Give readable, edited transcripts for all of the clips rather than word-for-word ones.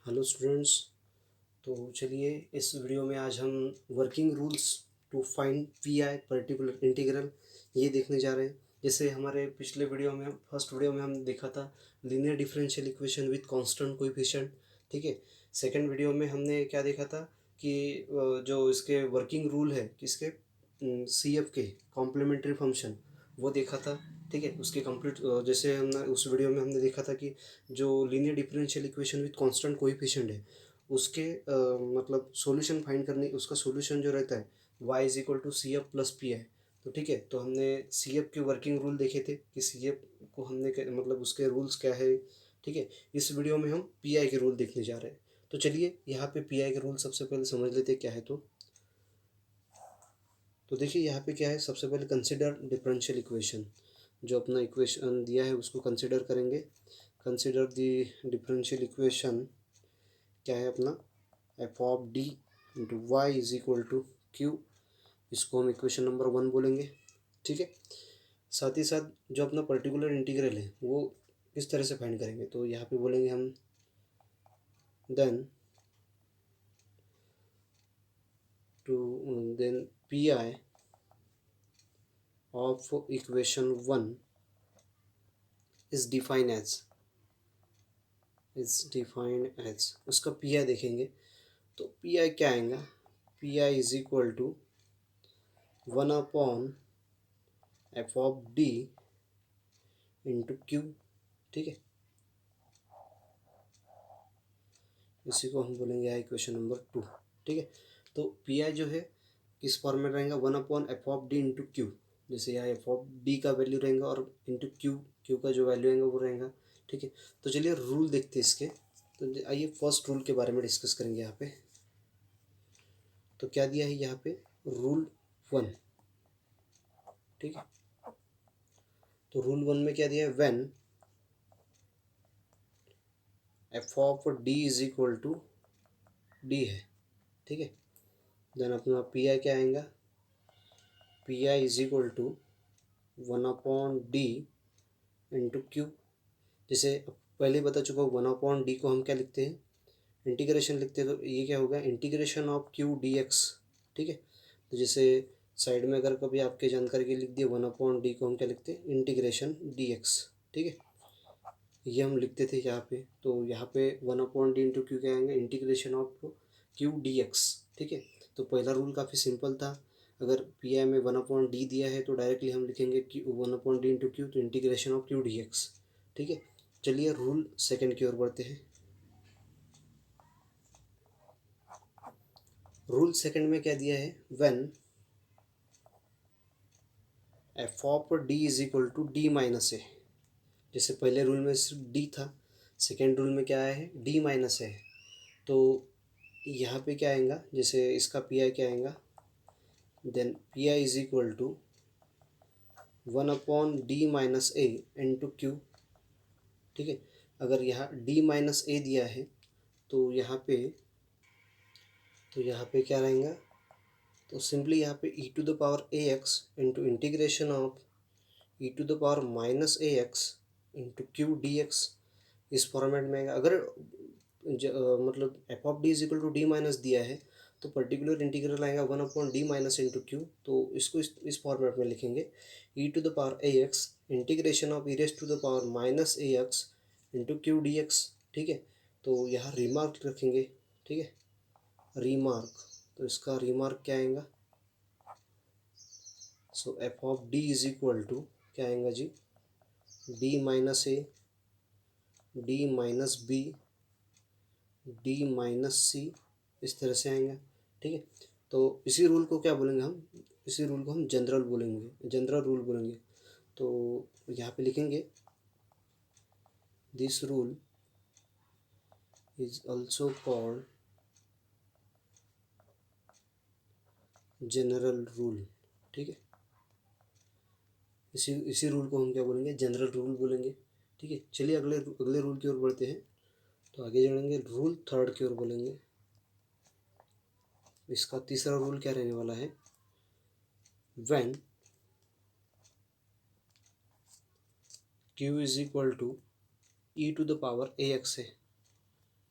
Hello students. तो चलिए इस वीडियो में आज हम working rules to find P I particular integral ये देखने जा रहे हैं। जैसे हमारे पिछले वीडियो में फर्स्ट वीडियो में हम देखा था linear differential equation with constant coefficient. ठीक है। सेकंड वीडियो में हमने क्या देखा था कि जो इसके वर्किंग रूल है किसके सी एफ के कॉम्प्लीमेंट्री फंक्शन वो देखा था। ठीक है। उसके कंप्लीट जैसे हमने उस वीडियो में हमने देखा था कि जो linear differential equation with constant coefficient है उसके मतलब सॉल्यूशन फाइंड करने उसका सॉल्यूशन जो रहता है y is equal to C F plus P I. तो ठीक है। तो हमने सी एफ के वर्किंग रूल देखे थे कि सी एफ को हमने मतलब उसके रूल्स क्या है। ठीक है। इस वीडियो में हम पी आई के रूल देखने जा रहे हैं। तो चलिए यहाँ पे पी आई के रूल सबसे पहले समझ लेते हैं क्या है। तो देखिए यहाँ पे क्या है, सबसे पहले कंसिडर डिफरेंशियल इक्वेशन। जो अपना इक्वेशन दिया है उसको कंसिडर करेंगे। कंसिडर द डिफरेंशियल इक्वेशन क्या है अपना F of D into Y is equal to Q. इसको हम इक्वेशन नंबर 1 बोलेंगे। ठीक है। साथ ही साथ जो अपना पर्टिकुलर इंटीग्रल है वो किस तरह से फाइंड करेंगे, तो यहाँ पे बोलेंगे हम then P I of equation 1 is defined as उसका पी आई देखेंगे। तो पी आई क्या आएगा, P I is equal to 1 upon F of D into Q. ठीक है। इसी को हम बोलेंगे यहाँ इक्वेशन नंबर 2। ठीक है। तो पी आई जो है किस फॉर्म में रहेगा, 1 upon F of D into Q. जैसे यहाँ एफ ऑफ डी का वैल्यू रहेगा और इंटू क्यू क्यू का जो वैल्यू रहेगा वो रहेगा। ठीक है। तो चलिए रूल देखते हैं इसके। तो आइए फर्स्ट रूल के बारे में डिस्कस करेंगे यहाँ पे। तो क्या दिया है यहाँ पे, रूल 1। ठीक है। तो रूल 1 में क्या दिया है, when F of D is equal to D है। ठीक है। देन अपना पी आई क्या आएगा, P I is equal to 1 upon D into Q. जैसे पहले बता चुका हूँ 1 अपॉन डी को हम क्या लिखते हैं, इंटीग्रेशन लिखते हैं। तो ये क्या होगा, integration of Q D X. ठीक है। तो जैसे साइड में अगर कभी आपके जानकारी के लिख दिए 1 अपॉन डी को हम क्या लिखते हैं, इंटीग्रेशन डी एक्स। ठीक है। ये हम लिखते थे यहाँ पे। तो यहाँ पे 1 अपॉन डी इंटू क्यू क्या आएंगे, integration of Q D X. ठीक है। तो पहला रूल काफ़ी सिंपल था। अगर पी आई में 1 अपॉन डी दिया है तो डायरेक्टली हम लिखेंगे कि 1 अपॉन डी इंटू क्यू, तो integration of Q D X. ठीक है। चलिए रूल सेकंड की ओर बढ़ते हैं। रूल सेकंड में क्या दिया है, when F of D is equal to D minus A. जैसे पहले रूल में सिर्फ डी था, सेकेंड रूल में क्या आया है, डी माइनस है। तो यहाँ पे क्या आएगा, जैसे इसका पी आई क्या आएगा, then P I is equal to 1 upon D minus A into Q. ठीक है। अगर यहाँ डी माइनस ए दिया है तो यहाँ पे क्या रहेगा, तो सिंपली यहाँ पे E to the power A X into integration of E to the power minus A X into Q D X. इस फॉर्मेट में आएगा। अगर मतलब F of D is equal to D minus दिया है तो पर्टिकुलर इंटीग्रल आएगा 1 upon D minus into Q. तो इसको इस फॉर्मेट में लिखेंगे, E to the power A X integration of E raise to the power minus A X into Q D X. ठीक है। तो यहाँ रिमार्क रखेंगे। ठीक है। रिमार्क, तो इसका रिमार्क क्या आएगा, so F of D is equal to क्या आएगा जी, D minus A D minus B D minus C, इस तरह से आएगा। ठीक है। तो इसी रूल को क्या बोलेंगे हम, इसी रूल को हम जनरल बोलेंगे, जनरल रूल बोलेंगे। तो यहाँ पे लिखेंगे this rule is also called general rule. ठीक है। इसी रूल को हम क्या बोलेंगे, जनरल रूल बोलेंगे। ठीक है। चलिए अगले अगले रूल की ओर बढ़ते हैं। तो आगे जानेंगे रूल थर्ड की ओर बोलेंगे। इसका तीसरा रूल क्या रहने वाला है, when Q is equal to E to the power A X है।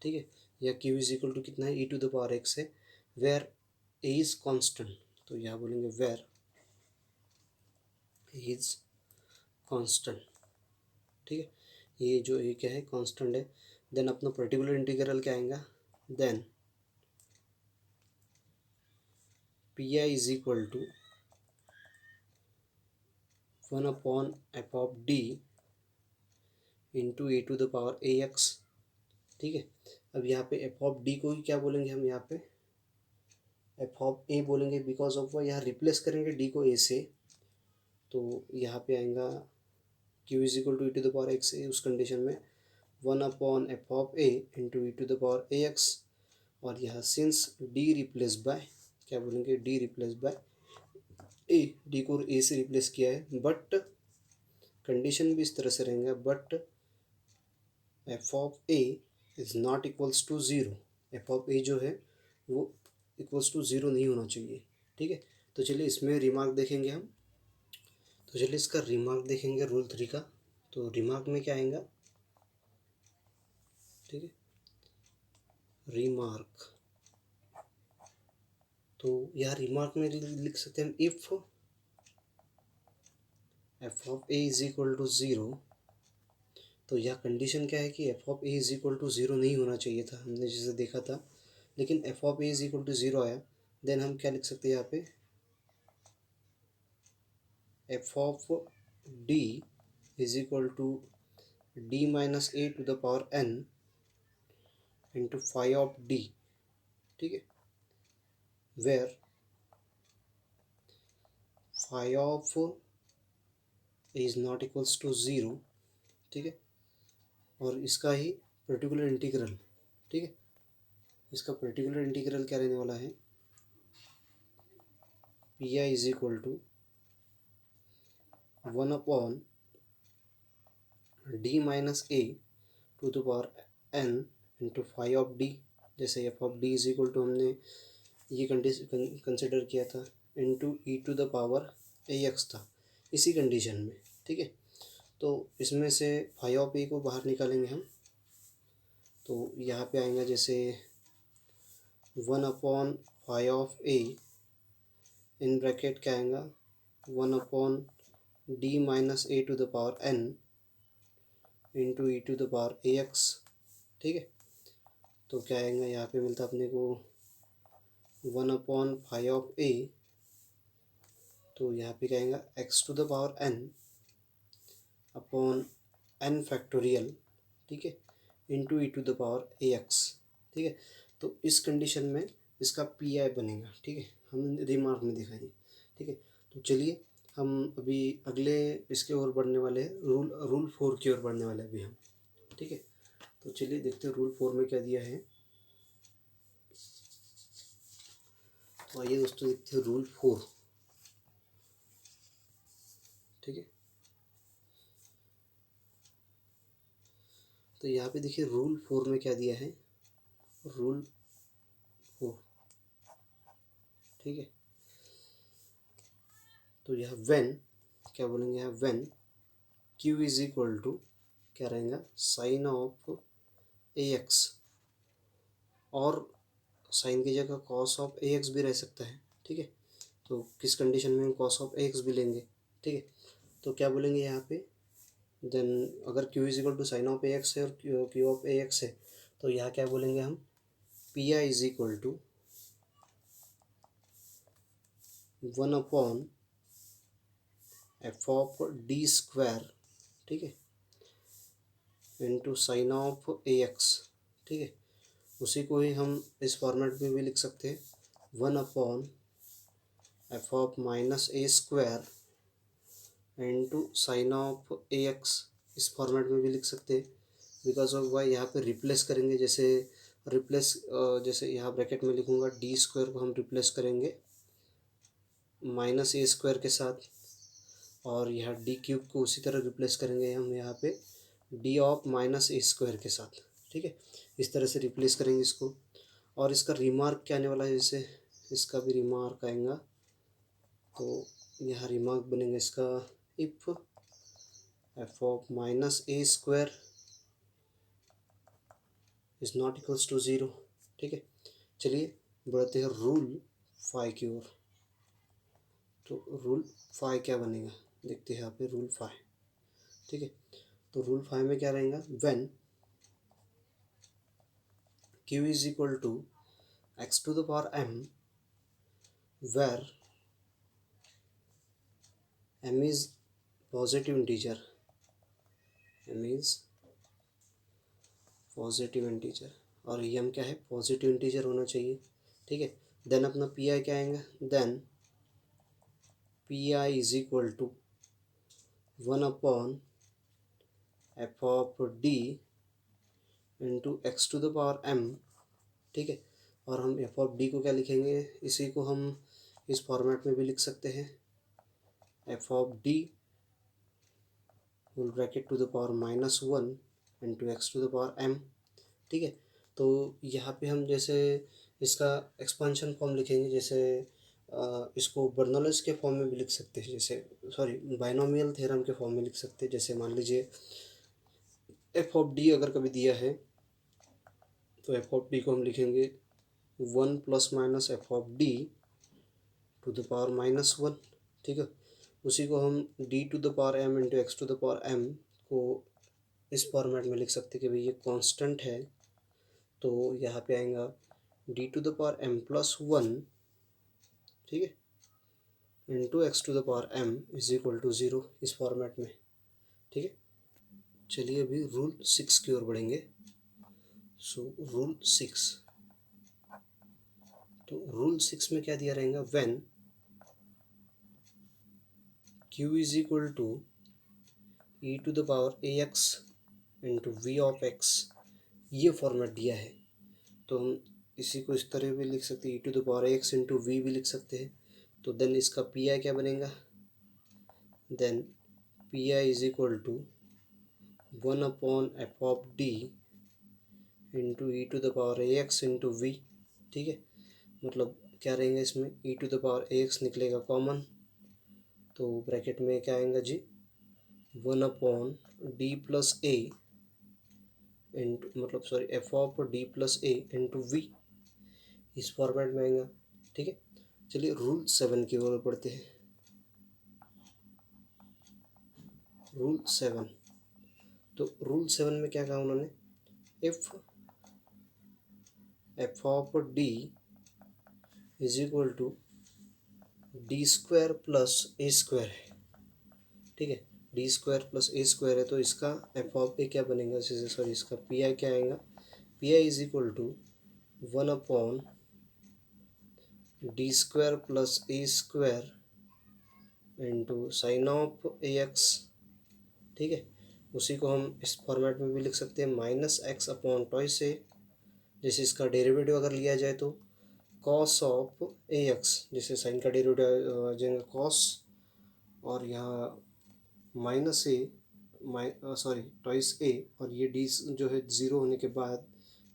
ठीक है। या क्यू इज इक्वल टू कितना है ई टू द पावर एक्स है, वेयर ए इज कॉन्स्टेंट। तो यहाँ बोलेंगे वेयर इज कॉन्स्टेंट, ठीक है, ये जो ए क्या है कॉन्स्टेंट है। देन अपना पर्टिकुलर इंटीग्रल क्या आएगा, then P I is equal to 1/f(d) into A to the power A X, ठीक है। अब यहाँ पे एफ ऑफ डी को ही क्या बोलेंगे हम, यहाँ पे एफ ऑफ ए बोलेंगे, बिकॉज ऑफ वह यहाँ रिप्लेस करेंगे डी को ए से, तो यहाँ पे आएगा Q is equal to E to the power X A, उस कंडीशन में 1/f of A into E to the power A X. और यहाँ सिंस डी रिप्लेस बाय, क्या बोलेंगे, D replace by A, D को ए से replace किया है, बट कंडीशन भी इस तरह से रहेंगे, but F of A is not equals to zero. F of A जो है वो इक्वल्स टू ज़ीरो नहीं होना चाहिए, ठीक है। तो चलिए इसमें रिमार्क देखेंगे हम। तो चलिए इसका रिमार्क देखेंगे रूल 3 का। तो रिमार्क में क्या आएगा, ठीक है, रिमार्क। तो यहाँ रिमार्क में लिख सकते हैं हम, if F of A is equal to zero, तो यह कंडीशन क्या है कि F of A is equal to zero नहीं होना चाहिए था, हमने जैसे देखा था, लेकिन F of A is equal to zero आया। देन हम क्या लिख सकते हैं यहाँ पे, F of D is equal to D minus A to the power N into five of D, ठीक है, where five of is not equals to zero, ठीक है। और इसका ही पर्टिकुलर इंटीग्रल, ठीक है, इसका पर्टिकुलर इंटीग्रल क्या रहने वाला है, P I is equal to 1/डी minus A to the power N into five of D. जैसे F of D is equal to हमने ये कंडीशन कंसिडर किया था, into E to the power A X था इसी कंडीशन में, ठीक है। तो इसमें से फाइव ऑफ ए को बाहर निकालेंगे हम, तो यहाँ पे आएगा जैसे 1/फाइव ऑफ ए इन ब्रैकेट क्या आएगा, 1/डी minus A to the power N into E to the power A X, ठीक है। तो क्या आएगा, यहाँ पे मिलता अपने को 1/फाइव ऑफ ए, तो यहाँ पे क्या आएगा X to the power N upon N factorial, ठीक है, into E to the power A X, ठीक है। तो इस कंडीशन में इसका पी आई बनेगा, ठीक है, हम रिमार्क में दिखाएंगे, ठीक है। तो चलिए हम अभी अगले इसके ओर बढ़ने वाले हैं, रूल 4 की ओर बढ़ने वाले हैं अभी हम, ठीक है। तो चलिए देखते हैं रूल 4 में क्या दिया है। तो आइए दोस्तों देखते हैं रूल 4, ठीक है। तो यहाँ पे देखिए रूल 4 में क्या दिया है, रूल 4, ठीक है। तो यह व्हेन, क्या बोलेंगे यहाँ, when Q is equal to क्या रहेगा, साइन ऑफ ए एक्स, और साइन की जगह कॉस ऑफ ए एक्स भी रह सकता है, ठीक है। तो किस कंडीशन में हम कॉस ऑफ ए एक्स भी लेंगे, ठीक है। तो क्या बोलेंगे यहाँ पे, देन अगर Q is equal to sine of A X है और क्यू ऑफ ए एक्स है, तो यहाँ क्या बोलेंगे हम, P I is equal to 1/एफ ऑफ डी स्क्वायर, ठीक है, into sine of A X, ठीक है। उसी को ही हम इस फॉर्मेट में भी लिख सकते हैं, 1/एफ of minus A square into sine of A X, इस फॉर्मेट में भी लिख सकते हैं, बिकॉज ऑफ वाई यहाँ पे रिप्लेस करेंगे, जैसे रिप्लेस जैसे यहाँ ब्रैकेट में लिखूँगा डी स्क्वायर को हम रिप्लेस करेंगे माइनस ए स्क्वायर के साथ, और यहाँ डी क्यूब को उसी तरह रिप्लेस करेंगे हम यहाँ पे D of minus A square के साथ, ठीक है। इस तरह से रिप्लेस करेंगे इसको। और इसका रिमार्क क्या आने वाला है, जैसे इसका भी रिमार्क आएगा, तो यहाँ रिमार्क बनेगा इसका, if F of minus A square is not equals to zero. ठीक है, चलिए बढ़ते हैं रूल फाइव की ओर। तो रूल फाइव क्या बनेगा देखते हैं यहाँ पे रूल फाइव। ठीक है, तो रूल फाइव में क्या रहेगा, when q is equal to X to the power m where m is positive integer, m is positive integer और m क्या है, पॉजिटिव इंटीजर होना चाहिए। ठीक है, देन अपना पी आई क्या आएगा, then P I is equal to 1 F of D into x to the power m। ठीक है, और हम एफ ऑफ डी को क्या लिखेंगे, इसी को हम इस फॉर्मेट में भी लिख सकते हैं, F of D whole bracket to the power -1 into x to the power m। ठीक है, तो यहाँ पे हम जैसे इसका एक्सपांशन फॉर्म लिखेंगे, जैसे इसको बर्नौलीज के फॉर्म में भी लिख सकते हैं, जैसे सॉरी बाइनोमियल थ्योरम के फॉर्म में लिख सकते हैं। जैसे मान लीजिए एफ ऑफ डी अगर कभी दिया है तो एफ ऑफ डी को हम लिखेंगे 1 plus minus F of D to the power -1। ठीक है, उसी को हम D to the power m into x to the power m को इस फॉर्मेट में लिख सकते हैं कि भाई ये कांस्टेंट है, तो यहाँ पे आएगा D to the power m plus 1। ठीक है, into x to the power m is equal to 0 इस फॉर्मेट में। ठीक है, चलिए अभी रूल 6 की ओर बढ़ेंगे। सो रूल 6, तो रूल 6 में क्या दिया रहेगा, when q is equal to E to the power A X into V of X, ये फॉर्मेट दिया है, तो हम इसी को इस तरह भी लिख सकते हैं, E to the power X into V भी लिख सकते हैं। तो देन इसका पी आई क्या बनेगा, then P I is equal to 1 F of D into E to the power A X into V. ठीक है, मतलब क्या रहेगा इसमें, E to the power A X निकलेगा कॉमन, तो ब्रैकेट में क्या आएगा जी, 1/d प्लस ए इंटू मतलब sorry F of D plus A into V, इस फॉर्मेट में आएगा। ठीक है, चलिए रूल 7 की ओर बढ़ते हैं। रूल 7, तो रूल 7 में क्या कहा उन्होंने, if F of D is equal to D square plus A square है। ठीक है, D square plus A square है, तो इसका एफ ऑफ ए क्या बनेगा, जैसे सॉरी इसका पी आई क्या आएगा, P I is equal to 1/डी square plus A square into sine of A X. ठीक है, उसी को हम इस फॉर्मेट में भी लिख सकते हैं, -x/2 ए, जैसे इसका डेरिवेटिव अगर लिया जाए तो कॉस ऑफ ए एक्स, जैसे साइन का डेरिवेटिव आ जाएगा कॉस, और यहाँ माइनस ए सॉरी ट्वाइस ए, और ये डी जो है ज़ीरो होने के बाद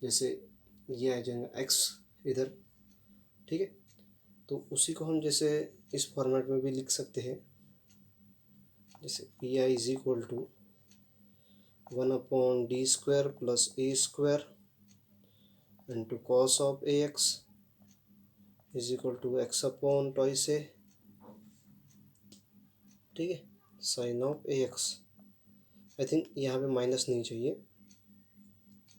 जैसे ये आ जाएगा एक्स इधर। ठीक है, तो उसी को हम जैसे इस फॉर्मेट में भी लिख सकते हैं, जैसे P I is equal to 1/d square plus A square into cos of A X is equal to x/2 A. ठीक है, sine of A X, I think यहाँ पे माइनस नहीं चाहिए,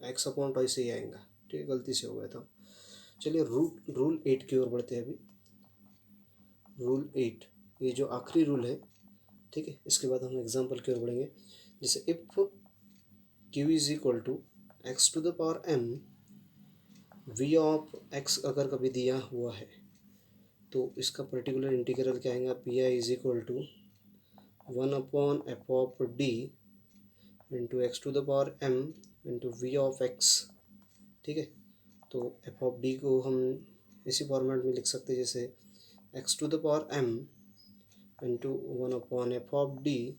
x/2 ही आएगा। ठीक है, गलती से हो गया था। चलिए रूल 8 की ओर बढ़ते हैं अभी। रूल 8, ये जो आखिरी रूल है। ठीक है, इसके बाद हम एग्जाम्पल की ओर बढ़ेंगे, जैसे if q is equal to X to the power m V of x अगर कभी दिया हुआ है, तो इसका पर्टिकुलर इंटीग्रल क्या आएगा, P I is equal to 1/f of D into x to the power m into V of x। ठीक है, तो एफ ऑफ डी को हम इसी फॉर्मेट में लिख सकते हैं, जैसे x to the power m into 1/f of D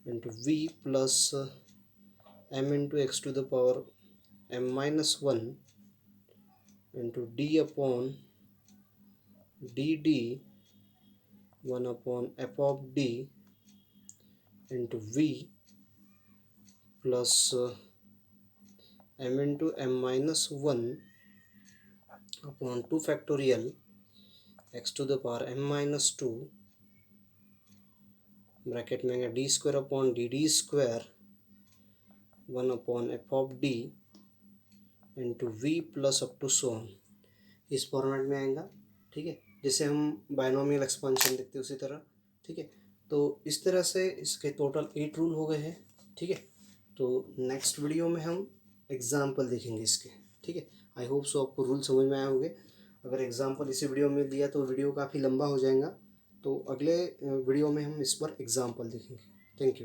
into v plus m into x to the power m-1 into d d 1/f of D into v plus m into m minus 1 upon 2 factorial x to the power m minus 2 bracket में d square upon d square 1 upon F of D into v plus up to so on, इस format में आएगा। ठीक है, जैसे हम binomial expansion देखते हैं उसी तरह। ठीक है, तो इस तरह से इसके टोटल 8 रूल हो गए हैं। ठीक है, तो नेक्स्ट वीडियो में हम एग्जाम्पल देखेंगे इसके। ठीक है, आई होप सो आपको रूल समझ में आए होंगे। अगर एग्जाम्पल इसी वीडियो में दिया तो वीडियो काफ़ी लंबा हो जाएगा, तो अगले वीडियो में हम इस पर एग्जाम्पल देखेंगे। Thank you.